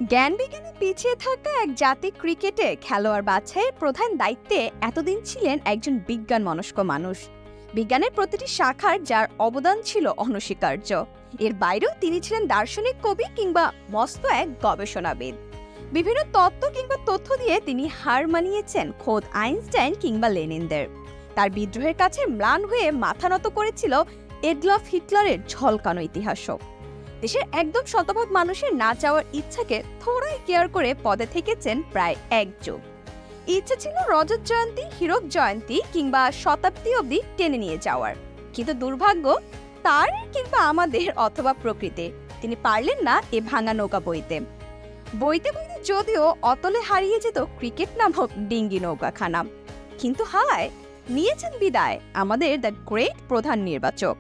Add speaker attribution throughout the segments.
Speaker 1: জ্ঞান বিজ্ঞানে পিছিয়ে থাকা এক জাতি ক্রিকেটে খেলোয়াড় বাছাইয়ের প্রধান দায়িত্বে এতদিন ছিলেন একজন বিজ্ঞান মনস্ক মানুষ। বিজ্ঞানের প্রতিটি শাখার যার অবদান ছিল অনস্বীকার্য। এর বাইরেও তিনি ছিলেন দার্শনিক, কবি কিংবা মস্ত এক গবেষণাবিদ। বিভিন্ন তত্ত্ব কিংবা তথ্য দিয়ে তিনি হার মানিয়েছেন খোদ আইনস্টাইন কিংবা লেনিনদের। তার বিদ্রোহের কাছে ম্লান হয়ে মাথা নত করেছিল এডলফ হিটলারের ঝলকানো ইতিহাসও। দেশের একদম শতভাগ মানুষের না চাওয়ার ইচ্ছাকে থোড়াই কেয়ার করে পদে থেকেছেন প্রায় এক যুগ। ইচ্ছে ছিল রজত জয়ন্তী, হীরক জয়ন্তী কিংবা শতাব্দী অবধি টেনে নিয়ে যাওয়ার, কিন্তু দুর্ভাগ্য তার কিংবা আমাদের অথবা প্রকৃতির, তিনি পারলেন না এ ভাঙা নৌকা বইতে বইতে যদিও অতলে হারিয়ে যেত ক্রিকেট নামক ডিঙ্গি নৌকাখানা। কিন্তু হায়, নিয়েছেন বিদায় আমাদের দ্য গ্রেট প্রধান নির্বাচক।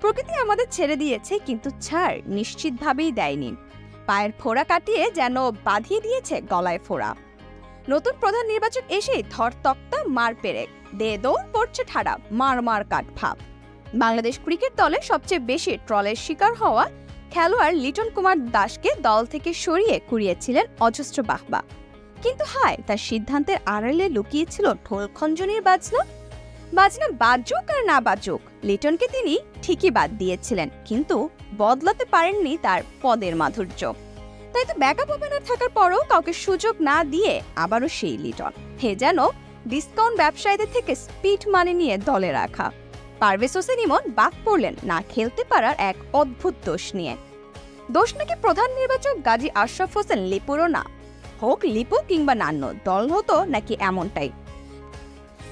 Speaker 1: প্রকৃতি আমাদের ছেড়ে দিয়েছে, কিন্তু ছাড় নিশ্চিতভাবেই দেয়নি। পায়ের ফোড়া কাটিয়ে যেন বাঁধিয়ে দিয়েছে গলায় ফোড়া। নতুন প্রধান নির্বাচক এসেই ধর তক্তা মার পেরেক, দে দৌড় পড়ছে ঠাড়া, মার মার কাট ভাব। বাংলাদেশ ক্রিকেট দলে সবচেয়ে বেশি ট্রলের শিকার হওয়া খেলোয়াড় লিটন কুমার দাসকে দল থেকে সরিয়ে কুড়িয়েছিলেন অজস্র বাহবা। কিন্তু হায়, তার সিদ্ধান্তের আড়ালে লুকিয়েছিল ঢোল খঞ্জনির বাজনা। বাজুক আর না বাজুক, লিটনকে তিনি ঠিকই বাদ দিয়েছিলেন, কিন্তু বদলাতে পারেননি তার পদের মাধুর্য। তাই তো ব্যাকআপ ওপেনার থাকার পরও কাউকে সুযোগ না দিয়ে আবারও সেই লিটন। হে যেন ডিসকাউন্ট ব্যবসায়ীদের থেকে স্পিড মানি নিয়ে দলে রাখা। পারভেজ হোসেন ইমন বাদ পড়লেন না খেলতে পারার এক অদ্ভুত দোষ নিয়ে। দোষ নাকি প্রধান নির্বাচক গাজী আশরাফ হোসেন লিপুরও না। হোক লিপু কিংবা নান্য, দল হতো নাকি এমনটাই?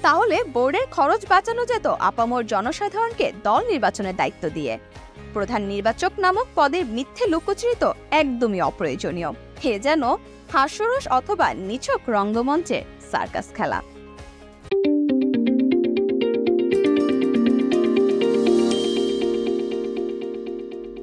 Speaker 1: তাহলে বোর্ডের খরচ বাঁচানো যেত আপামর জনসাধারণকে দল নির্বাচনের দায়িত্ব দিয়ে। প্রধান নির্বাচক নামক পদের মিথ্যে লুকোচুরি তো একদমই অপ্রয়োজনীয়। হে যেন হাস্যরস অথবা নিছক রঙ্গমঞ্চের সার্কাস খেলা।